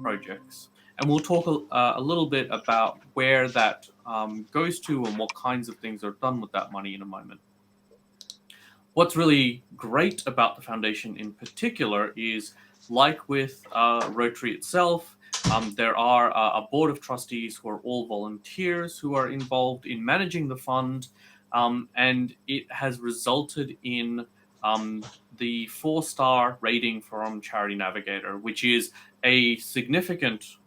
projects. And we'll talk a little bit about where that goes to and what kinds of things are done with that money in a moment. What's really great about the foundation in particular is, like with Rotary itself, there are a board of trustees who are all volunteers who are involved in managing the fund, and it has resulted in the 4-star rating from Charity Navigator, which is a significant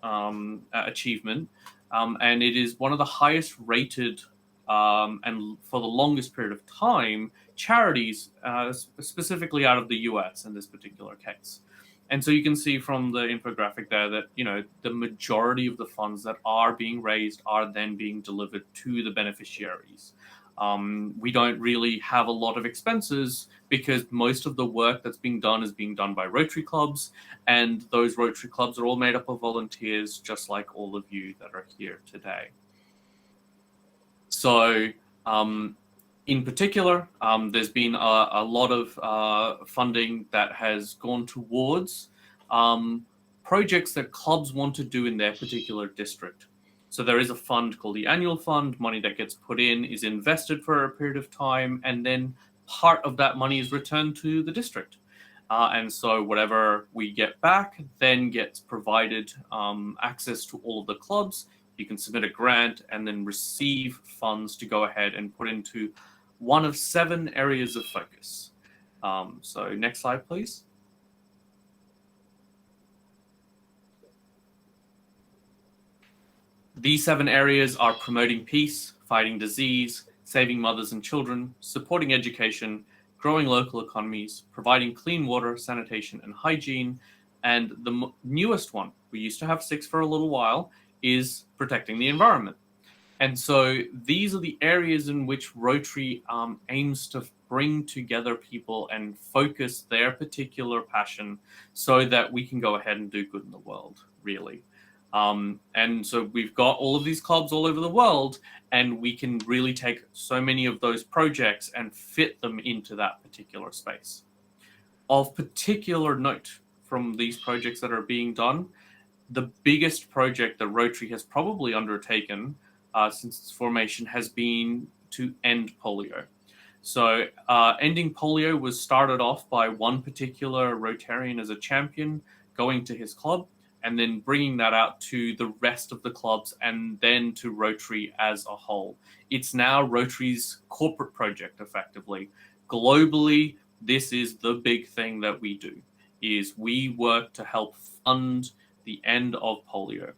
achievement, and it is one of the highest rated and for the longest period of time charities, specifically out of the US in this particular case. And so you can see from the infographic there that, the majority of the funds that are being raised are then being delivered to the beneficiaries. We don't really have a lot of expenses because most of the work that's being done is being done by Rotary clubs, and those Rotary clubs are all made up of volunteers, just like all of you that are here today. So, in particular, there's been a lot of funding that has gone towards projects that clubs want to do in their particular district. So there is a fund called the annual fund. Money that gets put in is invested for a period of time, and then part of that money is returned to the district. And so whatever we get back then gets provided access to all of the clubs. You can submit a grant and then receive funds to go ahead and put into one of 7 areas of focus. So next slide, please. These 7 areas are promoting peace, fighting disease, saving mothers and children, supporting education, growing local economies, providing clean water, sanitation, and hygiene. And the newest one, we used to have 6 for a little while, is protecting the environment. And so these are the areas in which Rotary aims to bring together people and focus their particular passion so that we can go ahead and do good in the world, really. And so we've got all of these clubs all over the world, and we can really take so many of those projects and fit them into that particular space. Of particular note from these projects that are being done, the biggest project that Rotary has probably undertaken since its formation has been to end polio. So ending polio was started off by one particular Rotarian as a champion going to his club and then bringing that out to the rest of the clubs and then to Rotary as a whole. It's now Rotary's corporate project, effectively. Globally, this is the big thing that we do, is we work to help fund the end of polio.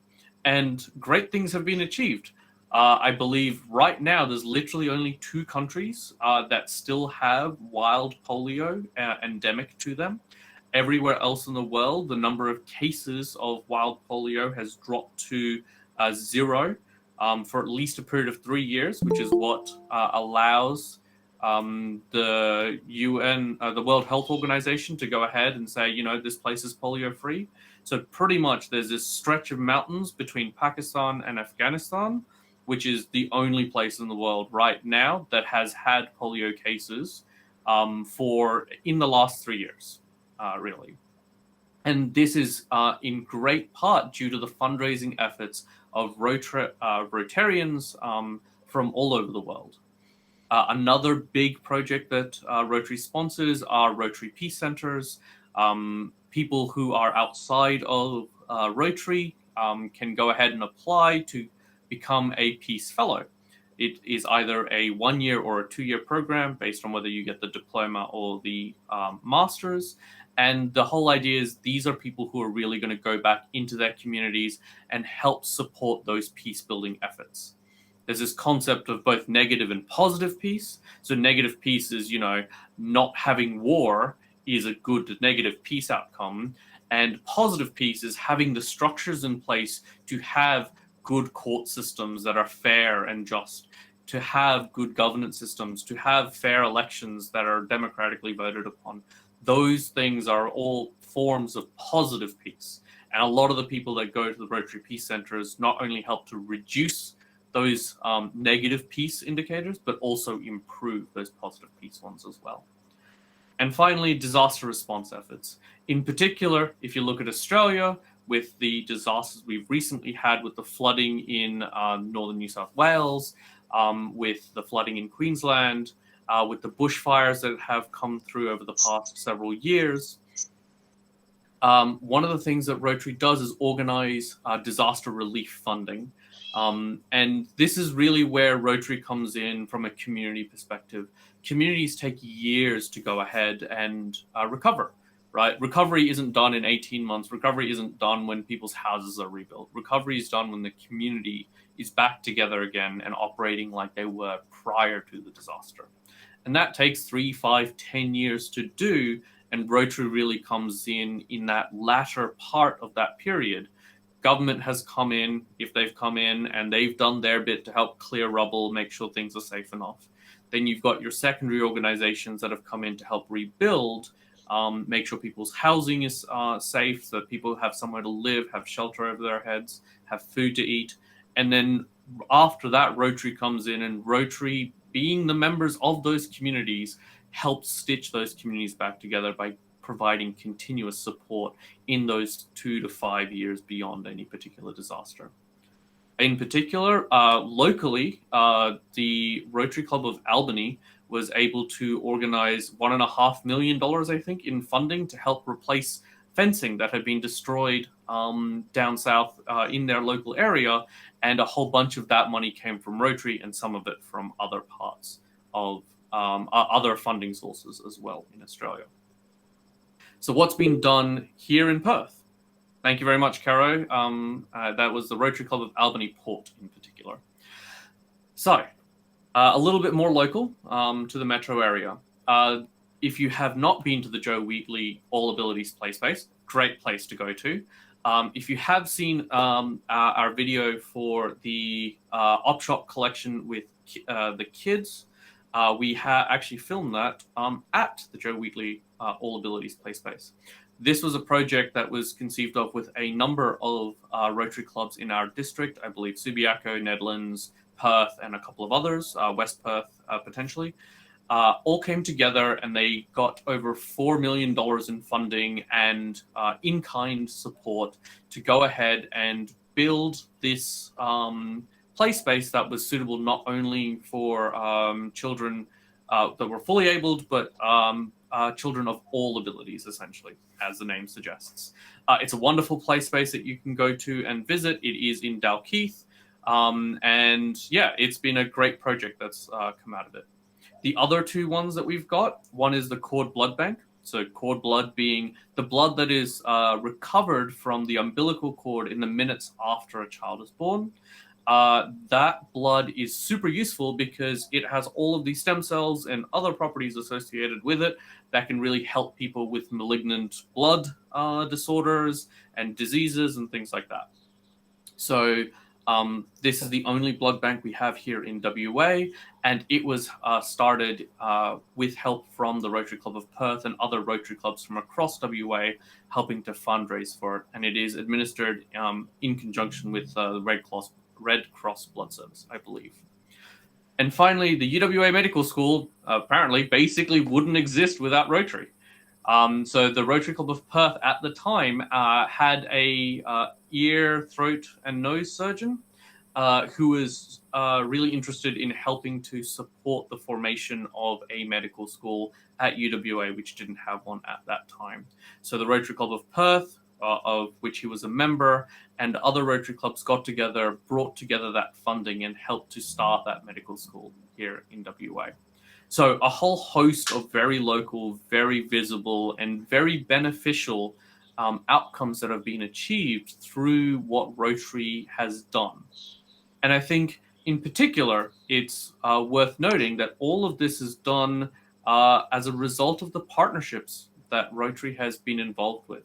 And great things have been achieved. I believe right now there's literally only 2 countries that still have wild polio endemic to them. Everywhere else in the world, the number of cases of wild polio has dropped to 0 for at least a period of 3 years, which is what allows the UN, the World Health Organization, to go ahead and say, this place is polio free. So pretty much there's this stretch of mountains between Pakistan and Afghanistan, which is the only place in the world right now that has had polio cases in the last 3 years, really. And this is in great part due to the fundraising efforts of Rotarians from all over the world. Another big project that Rotary sponsors are Rotary Peace Centers. People who are outside of Rotary can go ahead and apply to become a Peace Fellow. It is either a 1-year or a 2-year program based on whether you get the diploma or the master's. And the whole idea is these are people who are really going to go back into their communities and help support those peace building efforts. There's this concept of both negative and positive peace. So negative peace is, not having war is a good negative peace outcome. And positive peace is having the structures in place to have good court systems that are fair and just, to have good governance systems, to have fair elections that are democratically voted upon. Those things are all forms of positive peace. And a lot of the people that go to the Rotary Peace Centers not only help to reduce those negative peace indicators, but also improve those positive peace ones as well. And finally, disaster response efforts. In particular, if you look at Australia, with the disasters we've recently had with the flooding in northern New South Wales, with the flooding in Queensland, with the bushfires that have come through over the past several years. One of the things that Rotary does is organize disaster relief funding. And this is really where Rotary comes in from a community perspective. Communities take years to go ahead and recover, right? Recovery isn't done in 18 months. Recovery isn't done when people's houses are rebuilt. Recovery is done when the community is back together again and operating like they were prior to the disaster. And that takes 3, 5, 10 years to do. And Rotary really comes in that latter part of that period. Government has come in, if they've come in and they've done their bit to help clear rubble, make sure things are safe enough. Then you've got your secondary organizations that have come in to help rebuild, make sure people's housing is safe, so that people have somewhere to live, have shelter over their heads, have food to eat. And then after that, Rotary comes in, and Rotary, being the members of those communities, helps stitch those communities back together by providing continuous support in those 2 to 5 years beyond any particular disaster. In particular, locally, the Rotary Club of Albany was able to organize $1.5 million, I think, in funding to help replace fencing that had been destroyed down south in their local area. And a whole bunch of that money came from Rotary, and some of it from other parts of other funding sources as well in Australia. So what's been done here in Perth? Thank you very much, Caro. That was the Rotary Club of Albany Port in particular. So a little bit more local to the metro area. If you have not been to the Joe Wheatley All Abilities Play Space, great place to go to. If you have seen our video for the Op Shop collection with the kids, we actually filmed that at the Joe Wheatley All Abilities Play Space. This was a project that was conceived of with a number of Rotary clubs in our district, I believe Subiaco, Nedlands, Perth, and a couple of others, West Perth potentially, all came together, and they got over $4 million in funding and in-kind support to go ahead and build this play space that was suitable not only for children that were fully abled, but children of all abilities, essentially, as the name suggests. It's a wonderful play space that you can go to and visit. It is in Dalkeith. And yeah, it's been a great project that's come out of it. The other two ones that we've got, one is the cord blood bank. So cord blood being the blood that is recovered from the umbilical cord in the minutes after a child is born. That blood is super useful because it has all of these stem cells and other properties associated with it that can really help people with malignant blood disorders and diseases and things like that. So this is the only blood bank we have here in WA, and it was started with help from the Rotary Club of Perth and other Rotary clubs from across WA helping to fundraise for it. And it is administered in conjunction with the Red Cross Blood Service, I believe. And finally, the UWA Medical School apparently basically wouldn't exist without Rotary. So the Rotary Club of Perth at the time had a ear, throat, and nose surgeon who was really interested in helping to support the formation of a medical school at UWA, which didn't have one at that time. So the Rotary Club of Perth, of which he was a member, and other Rotary clubs got together, brought together that funding, and helped to start that medical school here in WA. So a whole host of very local, very visible, and very beneficial outcomes that have been achieved through what Rotary has done. And I think in particular, it's worth noting that all of this is done as a result of the partnerships that Rotary has been involved with.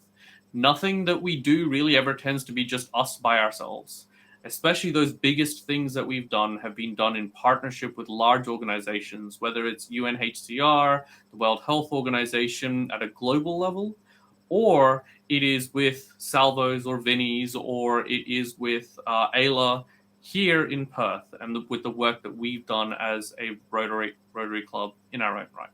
Nothing that we do really ever tends to be just us by ourselves. Especially those biggest things that we've done have been done in partnership with large organizations, whether it's UNHCR, the World Health Organization at a global level, or it is with Salvos or Vinnies, or it is with Ayla here in Perth, and with the work that we've done as a Rotary club in our own right.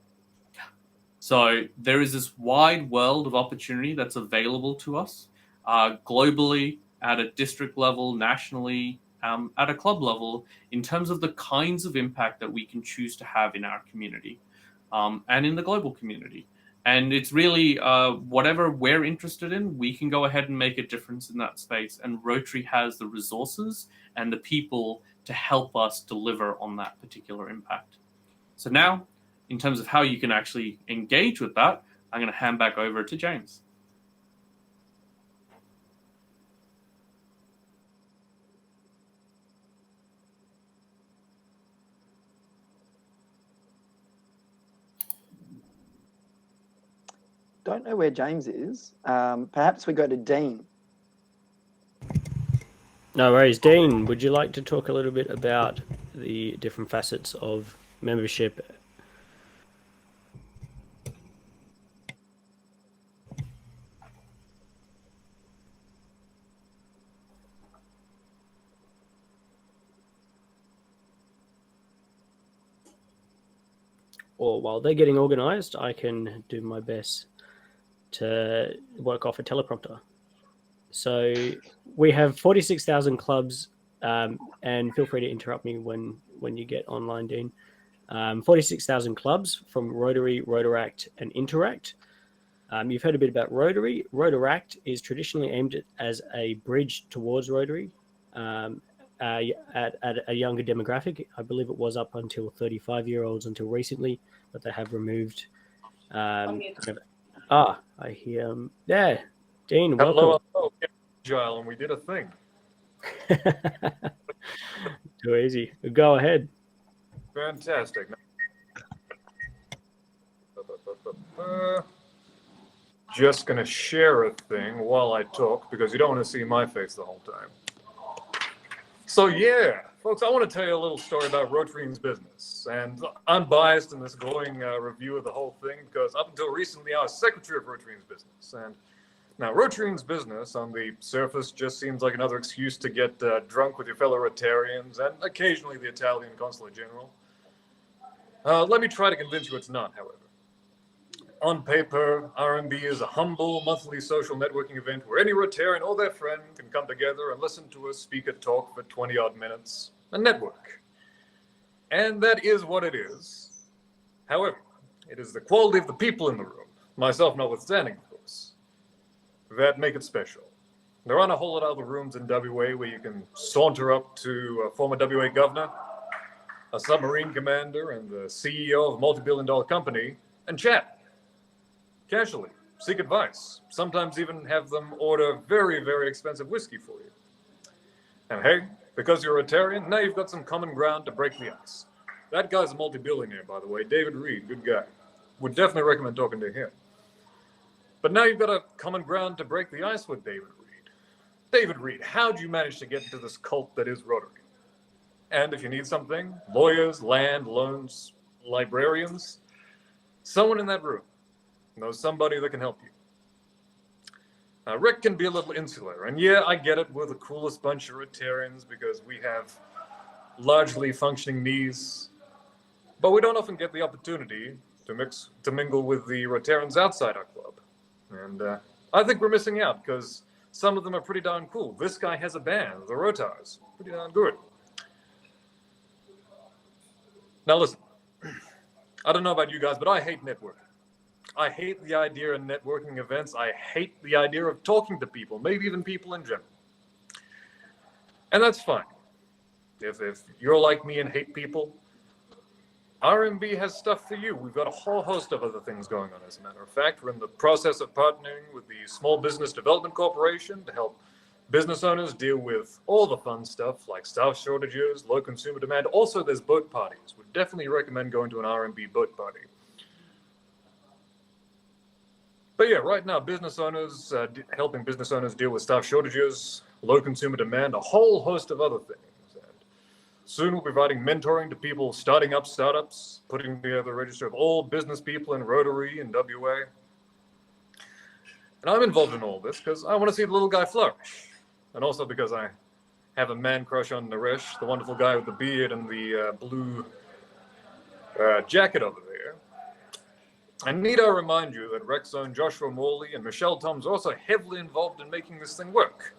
So there is this wide world of opportunity that's available to us. globally, at a district level, nationally, at a club level, in terms of the kinds of impact that we can choose to have in our community and in the global community. And it's really whatever we're interested in, we can go ahead and make a difference in that space. And Rotary has the resources and the people to help us deliver on that particular impact. So now, in terms of how you can actually engage with that, I'm going to hand back over to James. Don't know where James is. Perhaps we go to Dean. No worries. Dean, would you like to talk a little bit about the different facets of membership? Or while they're getting organised, I can do my best to work off a teleprompter. So we have 46,000 clubs, and feel free to interrupt me when you get online, Dean. 46,000 clubs from Rotary, Rotaract, and Interact. You've heard a bit about Rotary. Rotaract is traditionally aimed as a bridge towards Rotary at a younger demographic. I believe it was up until 35-year-olds until recently, but they have removed. I hear. Yeah, Dean, welcome. Hello, Agile, and we did a thing. Too easy. Go ahead. Fantastic. Just going to share a thing while I talk because you don't want to see my face the whole time. So yeah, folks, I want to tell you a little story about Rotary's business. And I'm biased in this glowing review of the whole thing because up until recently I was secretary of Rotary's business. And now Rotary's business on the surface just seems like another excuse to get drunk with your fellow Rotarians and occasionally the Italian Consulate General. Let me try to convince you it's not, however. On paper, RMB is a humble monthly social networking event where any Rotarian or their friend can come together and listen to a speaker talk for 20-odd minutes and network. And that is what it is. However, it is the quality of the people in the room, myself notwithstanding, of course, that make it special. There aren't a whole lot of other rooms in WA where you can saunter up to a former WA governor, a submarine commander, and the CEO of a multi-billion-dollar company and chat. Casually, seek advice, sometimes even have them order very, very expensive whiskey for you. And hey, because you're a Rotarian, now you've got some common ground to break the ice. That guy's a multi-billionaire, by the way, David Reed, good guy. Would definitely recommend talking to him. But now you've got a common ground to break the ice with David Reed. David Reed, how'd you manage to get into this cult that is Rotary? And if you need something, lawyers, land, loans, librarians, someone in that room knows somebody that can help you. Rick can be a little insular, and yeah, I get it, we're the coolest bunch of Rotarians because we have largely functioning knees, but we don't often get the opportunity to mingle with the Rotarians outside our club. And I think we're missing out because some of them are pretty darn cool. This guy has a band, the Rotars, pretty darn good. Now listen, I don't know about you guys, but I hate networking. I hate the idea of networking events. I hate the idea of talking to people, maybe even people in general. And that's fine. If you're like me and hate people, RMB has stuff for you. We've got a whole host of other things going on, as a matter of fact. We're in the process of partnering with the Small Business Development Corporation to help business owners deal with all the fun stuff like staff shortages, low consumer demand. Also, there's boat parties. Would definitely recommend going to an RMB boat party. But yeah, right now, business owners, helping business owners deal with staff shortages, low consumer demand, a whole host of other things. And soon we'll be providing mentoring to people starting up startups, putting together a register of all business people in Rotary and WA. And I'm involved in all this because I want to see the little guy flourish. And also because I have a man crush on Naresh, the wonderful guy with the beard and the blue jacket over there. And need I remind you that Rec's own Joshua Morley and Michelle Tom's also heavily involved in making this thing work.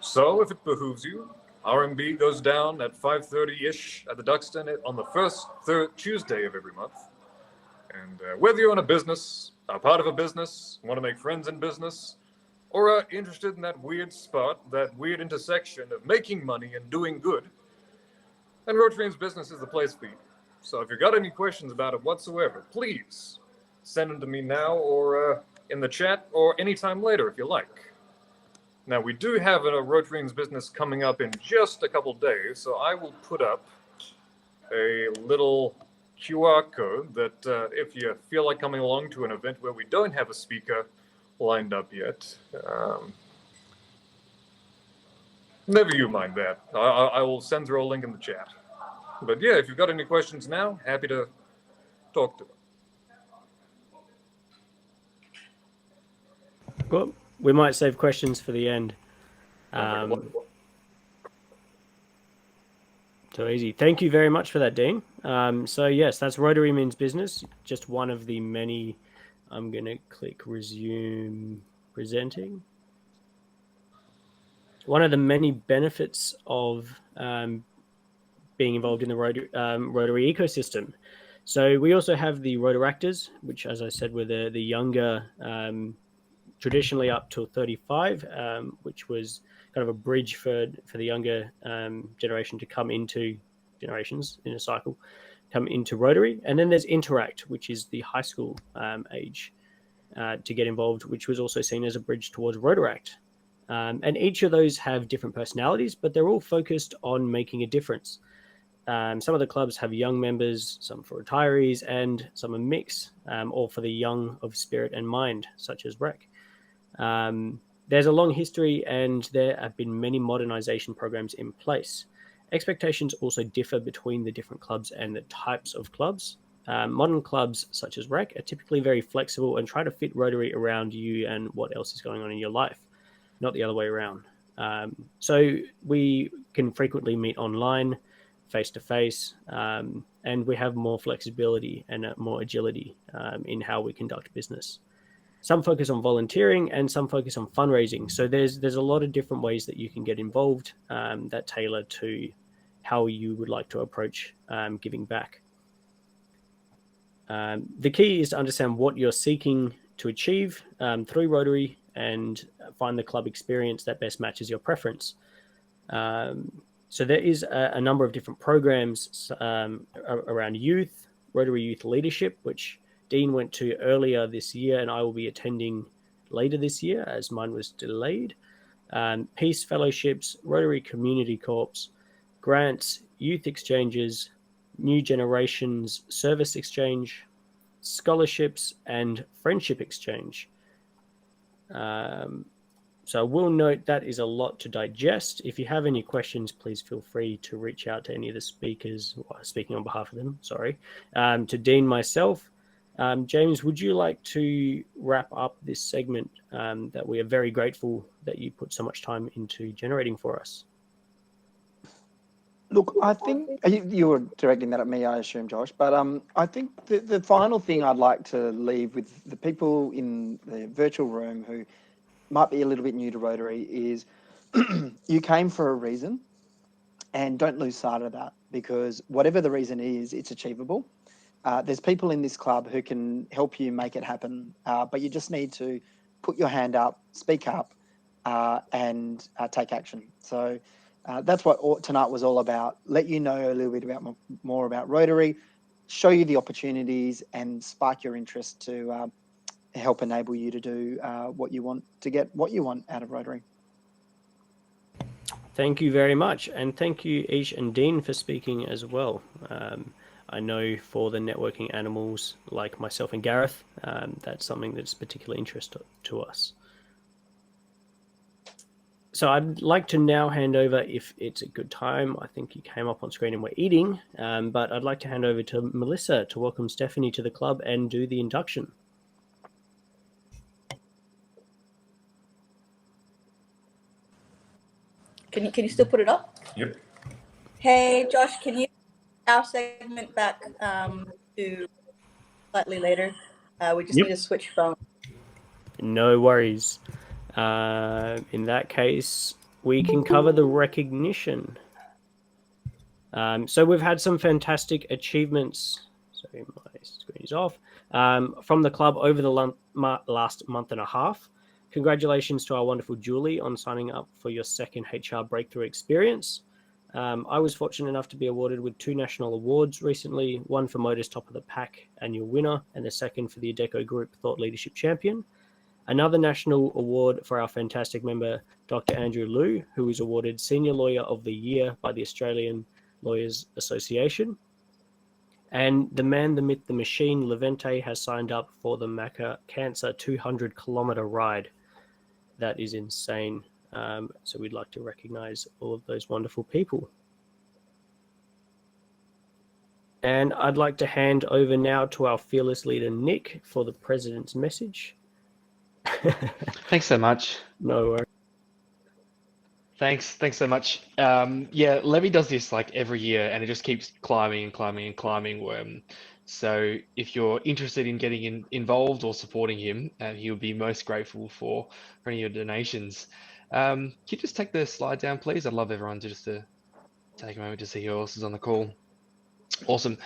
So, if it behooves you, RMB goes down at 5:30-ish at the Duxton on the first Tuesday of every month. And whether you own a business, are part of a business, want to make friends in business, or are interested in that weird spot, that weird intersection of making money and doing good, then Rotary's business is the place for you. So if you've got any questions about it whatsoever, please send them to me now or in the chat or anytime later if you like. Now, we do have a Rotary's business coming up in just a couple days, so I will put up a little QR code that if you feel like coming along to an event where we don't have a speaker lined up yet, never you mind that. I will send through a link in the chat. But yeah, if you've got any questions now, happy to talk to them. Well, we might save questions for the end. So easy. Thank you very much for that, Dean. So yes, that's Rotary Means Business. Just one of the many. I'm going to click resume presenting. One of the many benefits of being involved in the Rotary ecosystem. So we also have the Rotaractors, which, as I said, were the younger, traditionally up till 35, which was kind of a bridge for the younger generation to come into generations in a cycle, come into Rotary. And then there's Interact, which is the high school age to get involved, which was also seen as a bridge towards Rotaract. And each of those have different personalities, but they're all focused on making a difference. Some of the clubs have young members, some for retirees, and some are mixed, or for the young of spirit and mind, such as Rec. There's a long history, and there have been many modernization programs in place. Expectations also differ between the different clubs and the types of clubs. Modern clubs, such as Rec, are typically very flexible and try to fit Rotary around you and what else is going on in your life, not the other way around. So we can frequently meet online, face-to-face, and we have more flexibility and more agility in how we conduct business. Some focus on volunteering and some focus on fundraising. So there's a lot of different ways that you can get involved that tailor to how you would like to approach giving back. The key is to understand what you're seeking to achieve through Rotary and find the club experience that best matches your preference. So there is a number of different programs around youth, Rotary Youth Leadership, which Dean went to earlier this year, and I will be attending later this year as mine was delayed. Peace Fellowships, Rotary Community Corps, grants, youth exchanges, New Generations Service Exchange, scholarships, and friendship exchange. So I will note that is a lot to digest. If you have any questions, please feel free to reach out to any of the speakers, speaking on behalf of them, sorry, to Dean, myself. James, would you like to wrap up this segment that we are very grateful that you put so much time into generating for us? Look, I think you were directing that at me, I assume, Josh, but I think the final thing I'd like to leave with the people in the virtual room who might be a little bit new to Rotary is you came for a reason, and don't lose sight of that, because whatever the reason is, it's achievable. There's people in this club who can help you make it happen, but you just need to put your hand up, speak up, and take action. So that's what tonight was all about. Let you know a little bit about more about Rotary, show you the opportunities, and spark your interest to help enable you to do what you want, to get what you want out of Rotary. Thank you very much. And thank you, Ish and Dean, for speaking as well. I know for the networking animals like myself and Gareth, that's something that's particularly interesting to us. So I'd like to now hand over, if it's a good time, I think you came up on screen and we're eating, but I'd like to hand over to Melissa to welcome Stephanie to the club and do the induction. Can you still put it up? Yep. Hey, Josh, can you our segment back to slightly later? We just need to switch phones. No worries. In that case, we can cover the recognition. So we've had some fantastic achievements. Sorry, my screen is off. From the club over the last month and a half. Congratulations to our wonderful Julie on signing up for your second HR Breakthrough Experience. I was fortunate enough to be awarded with 2 national awards recently, one for Motor's Top of the Pack Annual Winner, and the second for the Adecco Group Thought Leadership Champion. Another national award for our fantastic member, Dr. Andrew Liu, who was awarded Senior Lawyer of the Year by the Australian Lawyers Association. And the man, the myth, the machine, Levente, has signed up for the Maca Cancer 200-kilometer ride. That is insane. So we'd like to recognize all of those wonderful people. And I'd like to hand over now to our fearless leader, Nick, for the president's message. Thanks so much. No worries. Thanks so much. Yeah, Levy does this like every year, and it just keeps climbing and climbing and climbing. So if you're interested in getting involved or supporting him, he would be most grateful for any of your donations. Can you just take the slide down, please? I'd love everyone to just to take a moment to see who else is on the call. Awesome.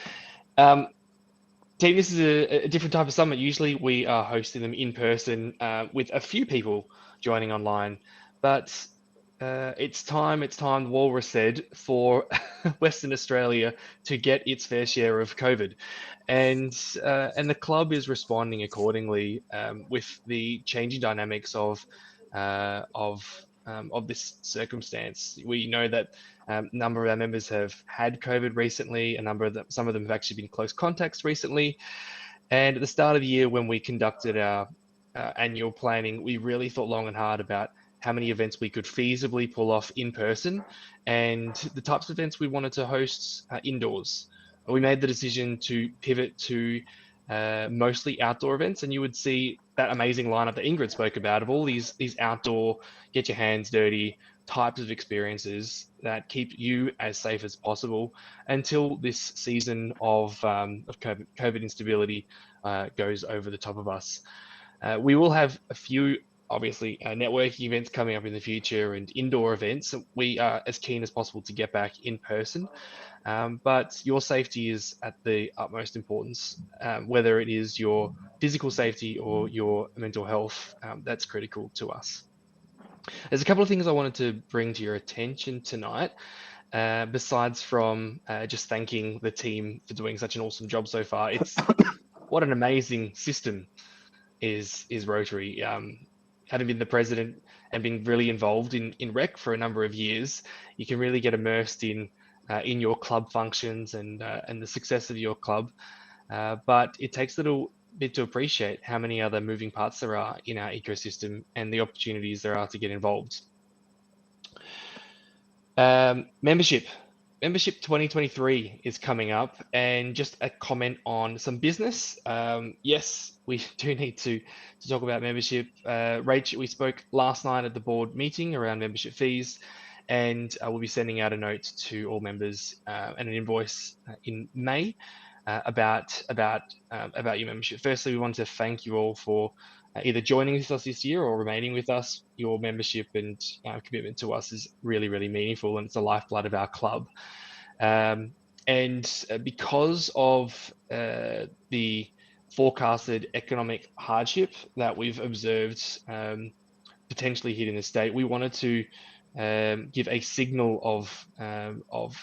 Team, this is a different type of summit. Usually we are hosting them in person with a few people joining online, but it's time, the Walrus said, for Western Australia to get its fair share of COVID. And the club is responding accordingly with the changing dynamics of this circumstance. We know that a number of our members have had COVID recently. Some of them have actually been close contacts recently. And at the start of the year, when we conducted our annual planning, we really thought long and hard about how many events we could feasibly pull off in person and the types of events we wanted to host indoors. We made the decision to pivot to mostly outdoor events, and you would see that amazing lineup that Ingrid spoke about of all these outdoor, get your hands dirty types of experiences that keep you as safe as possible until this season of COVID instability goes over the top of us. We will have a few, obviously, networking events coming up in the future and indoor events. We are as keen as possible to get back in person, but your safety is at the utmost importance, whether it is your physical safety or your mental health. That's critical to us. There's a couple of things I wanted to bring to your attention tonight, besides from just thanking the team for doing such an awesome job so far. It's what an amazing system is Rotary. Having been the president and being really involved in rec for a number of years, you can really get immersed in your club functions and the success of your club. But it takes a little bit to appreciate how many other moving parts there are in our ecosystem and the opportunities there are to get involved. Membership 2023 is coming up, and just a comment on some business. Yes, we do need to talk about membership. Rach, we spoke last night at the board meeting around membership fees, and we'll be sending out a note to all members and an invoice in May about your membership. Firstly, we want to thank you all for either joining with us this year or remaining with us. Your membership and commitment to us is really, really meaningful, and it's the lifeblood of our club. And because of the forecasted economic hardship that we've observed potentially hit in the state, we wanted to give a signal of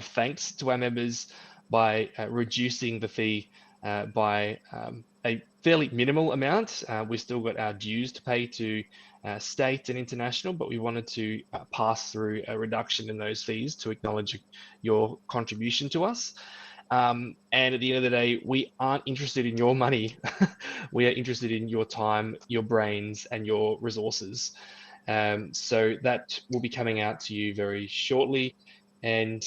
thanks to our members by reducing the fee by a fairly minimal amount. We've still got our dues to pay to state and international, but we wanted to pass through a reduction in those fees to acknowledge your contribution to us. And at the end of the day, we aren't interested in your money. We are interested in your time, your brains, and your resources. So that will be coming out to you very shortly. And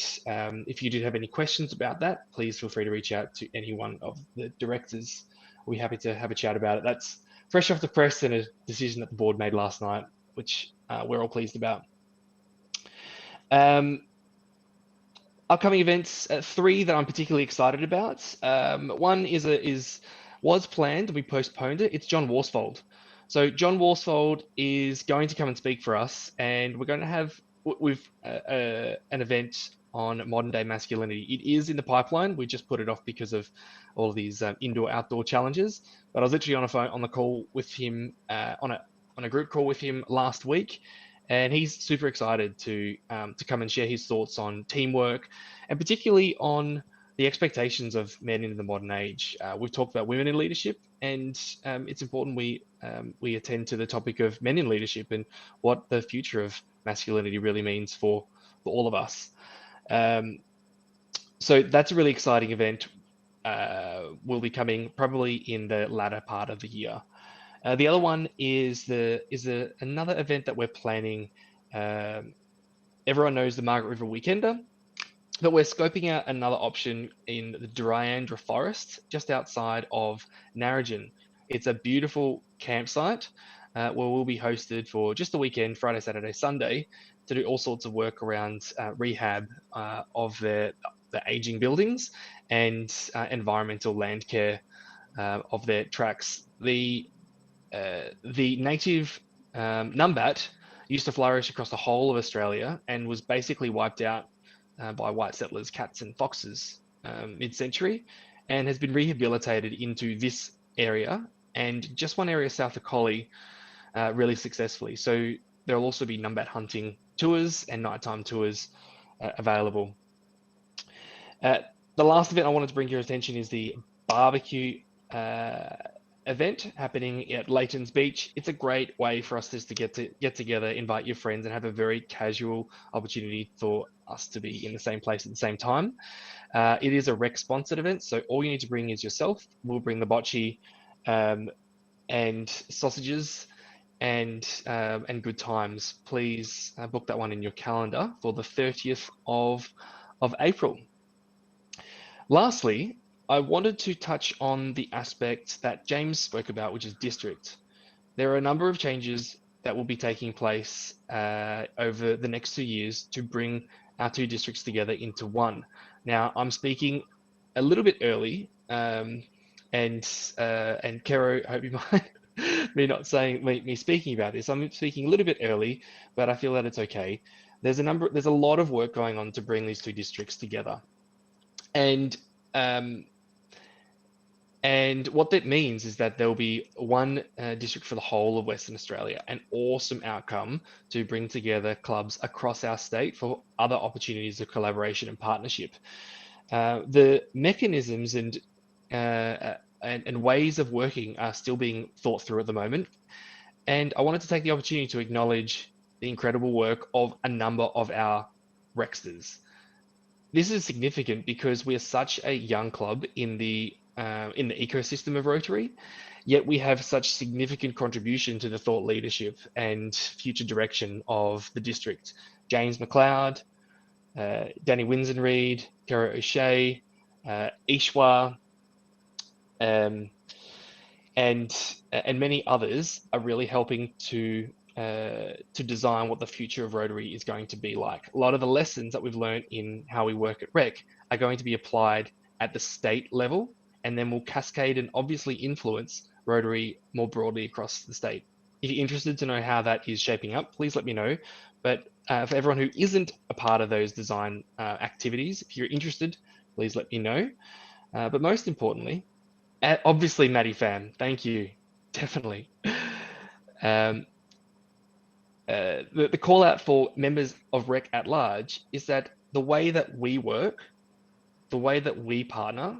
if you do have any questions about that, please feel free to reach out to any one of the directors. We'll be happy to have a chat about it. That's fresh off the press and a decision that the board made last night, which we're all pleased about. Upcoming events, 3 that I'm particularly excited about. One is was planned, we postponed it. It's John Worsfold. So John Worsfold is going to come and speak for us, and we're going to have an event on modern day masculinity. It is in the pipeline. We just put it off because of all of these indoor-outdoor challenges. But I was literally on the call with him on a group call with him last week, and he's super excited to come and share his thoughts on teamwork, and particularly on the expectations of men in the modern age. We've talked about women in leadership, and it's important we attend to the topic of men in leadership and what the future of masculinity really means for all of us. So that's a really exciting event. Will be coming probably in the latter part of the year. The other one is another event that we're planning. Everyone knows the Margaret River Weekender, but we're scoping out another option in the Dryandra Forest, just outside of Narrogin. It's a beautiful campsite where we'll be hosted for just the weekend, Friday, Saturday, Sunday, to do all sorts of work around rehab of the aging buildings and environmental land care of their tracks. The native numbat used to flourish across the whole of Australia and was basically wiped out by white settlers, cats and foxes mid-century, and has been rehabilitated into this area and just one area south of Quay really successfully. So there'll also be numbat hunting tours and nighttime tours available. The last event I wanted to bring to your attention is the barbecue event happening at Layton's Beach. It's a great way for us just to get together, invite your friends, and have a very casual opportunity for us to be in the same place at the same time. It is a rec sponsored event, so all you need to bring is yourself. We'll bring the bocce and sausages and good times. Please book that one in your calendar for the 30th of April. Lastly, I wanted to touch on the aspect that James spoke about, which is district. There are a number of changes that will be taking place over the next 2 years to bring our two districts together into one. Now, I'm speaking a little bit early, and Kero, I hope you mind me speaking about this. I'm speaking a little bit early, but I feel that it's okay. There's a lot of work going on to bring these two districts together, and what that means is that there'll be one district for the whole of Western Australia, an awesome outcome to bring together clubs across our state for other opportunities of collaboration and partnership. The mechanisms and ways of working are still being thought through at the moment. And I wanted to take the opportunity to acknowledge the incredible work of a number of our Rexters. This is significant because we are such a young club in the ecosystem of Rotary, yet we have such significant contribution to the thought leadership and future direction of the district. James McLeod, Danny Winsenreed, Kara O'Shea, Ishwa, and many others are really helping to design what the future of Rotary is going to be like. A lot of the lessons that we've learned in how we work at REC are going to be applied at the state level, and then will cascade and obviously influence Rotary more broadly across the state. If you're interested to know how that is shaping up, please let me know. But for everyone who isn't a part of those design activities, if you're interested, please let me know. But most importantly, obviously, Maddie Pham, thank you, definitely. The call out for members of REC at large is that the way that we work, the way that we partner,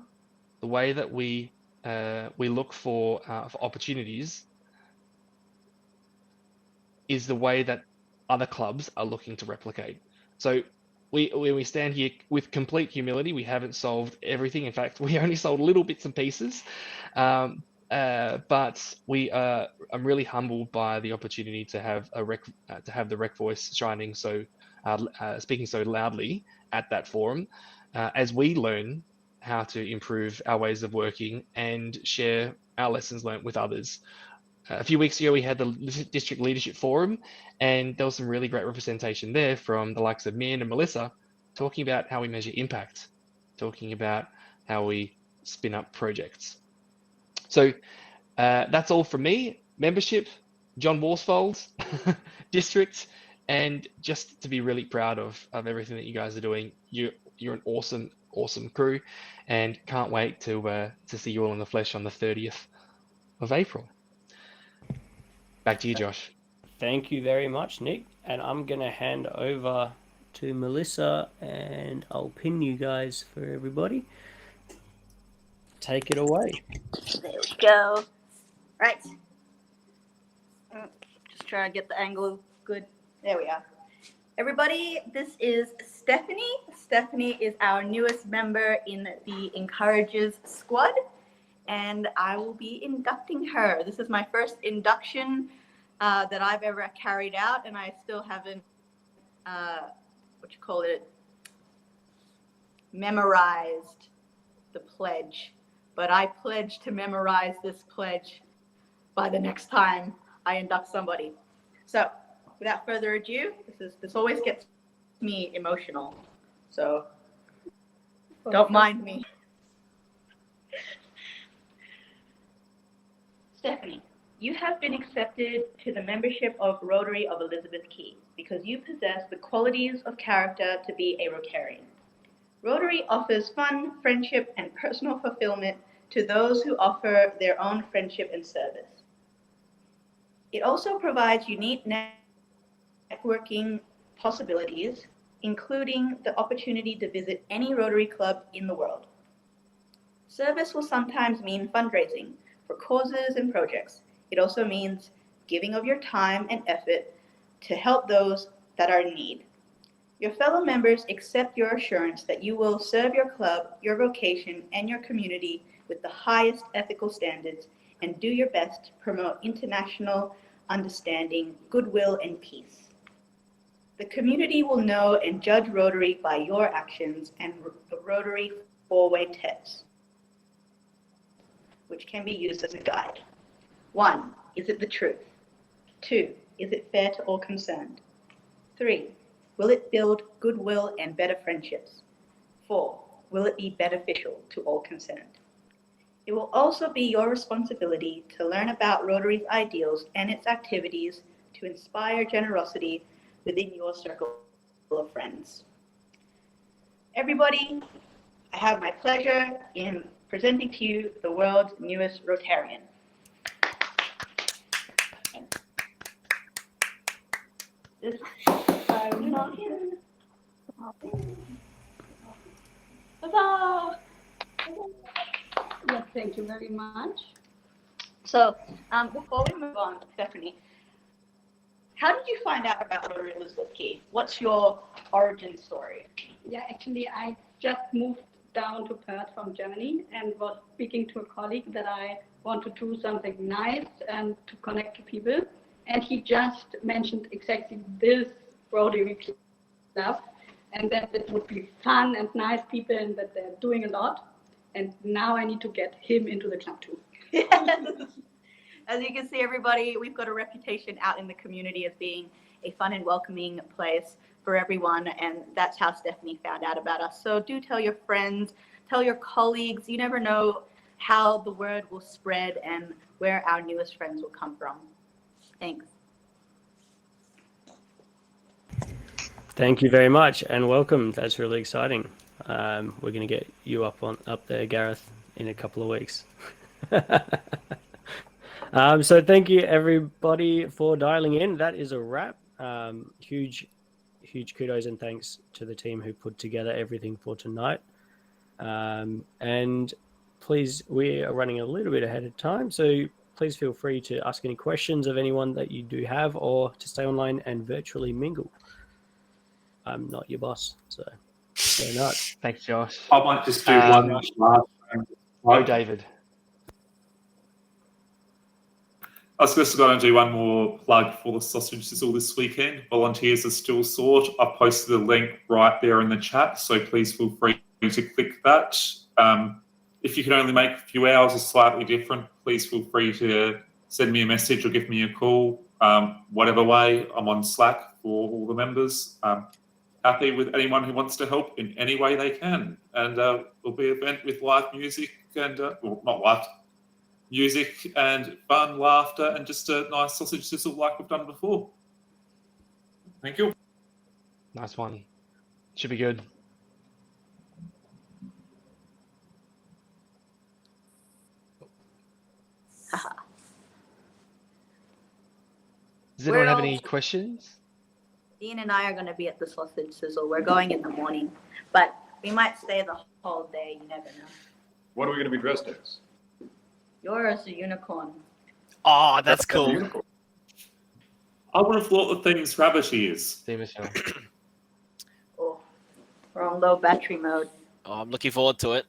the way that we look for opportunities is the way that other clubs are looking to replicate. So we stand here with complete humility. We haven't solved everything. In fact, we only sold little bits and pieces. But I'm really humbled by the opportunity to have the REC voice shining speaking so loudly at that forum, as we learn how to improve our ways of working and share our lessons learned with others. A few weeks ago, we had the District Leadership Forum, and there was some really great representation there from the likes of Min and Melissa, talking about how we measure impact, talking about how we spin up projects. So that's all from me. Membership, John Worsfold, district, and just to be really proud of everything that you guys are doing. You're an awesome crew, and can't wait to see you all in the flesh on the 30th of April. Back to you, Josh. Thank you very much, Nick. And I'm going to hand over to Melissa, and I'll pin you guys for everybody. Take it away. There we go. Right. Just trying to get the angle good. There we are. Everybody, this is Stephanie. Stephanie is our newest member in the Encourages squad, and I will be inducting her. This is my first induction that I've ever carried out, and I still haven't, memorized the pledge. But I pledge to memorize this pledge by the next time I induct somebody. So, without further ado, this always gets me emotional. So, don't mind me. Stephanie, you have been accepted to the membership of Rotary of Elizabeth Quay because you possess the qualities of character to be a Rotarian. Rotary offers fun, friendship, and personal fulfillment to those who offer their own friendship and service. It also provides unique networking possibilities, including the opportunity to visit any Rotary club in the world. Service will sometimes mean fundraising for causes and projects. It also means giving of your time and effort to help those that are in need. Your fellow members accept your assurance that you will serve your club, your vocation, and your community with the highest ethical standards and do your best to promote international understanding, goodwill, and peace. The community will know and judge Rotary by your actions and the Rotary four-way test, which can be used as a guide. 1, is it the truth? 2, is it fair to all concerned? 3, will it build goodwill and better friendships? 4, will it be beneficial to all concerned? It will also be your responsibility to learn about Rotary's ideals and its activities to inspire generosity within your circle of friends. Everybody, I have my pleasure in presenting to you the world's newest Rotarian. This Huzzah! Yes, thank you very much. So, before we move on, Stephanie, how did you find out about Rotary Elizabeth Quay? What's your origin story? Yeah, actually, I just moved down to Perth from Germany and was speaking to a colleague that I want to do something nice and to connect to people. And he just mentioned exactly this Rotary club and that it would be fun and nice people and that they're doing a lot. And now I need to get him into the club too. Yes. As you can see, everybody, we've got a reputation out in the community as being a fun and welcoming place for everyone, and that's how Stephanie found out about us. So do tell your friends, tell your colleagues. You never know how the word will spread and where our newest friends will come from. Thanks. Thank you very much and welcome. That's really exciting. We're going to get you up there, Gareth, in a couple of weeks. So thank you everybody for dialing in. That is a wrap. Huge kudos and thanks to the team who put together everything for tonight. And please, we are running a little bit ahead of time, so please feel free to ask any questions of anyone that you do have or to stay online and virtually mingle. I'm not your boss, so go nuts. Thanks, Josh. I might just do one last. Oh, David. I was just going to do one more plug for the sausage sizzle this weekend. Volunteers are still sought. I've posted a link right there in the chat, so please feel free to click that. If you can only make a few hours or slightly different, please feel free to send me a message or give me a call. Whatever way, I'm on Slack for all the members. Happy with anyone who wants to help in any way they can. And there'll be an event with live music and, well, not live, music and fun, laughter, and just a nice sausage sizzle like we've done before. Thank you. Nice one. Should be good. Does anyone have any questions? Dean and I are going to be at the sausage sizzle. We're going in the morning, but we might stay the whole day. You never know. What are we going to be dressed as? You're as a unicorn. Oh, that's cool. Unicorn. I would have thought the theme's rabbit ears. See, Michelle. Oh, we're on low battery mode. Oh, I'm looking forward to it.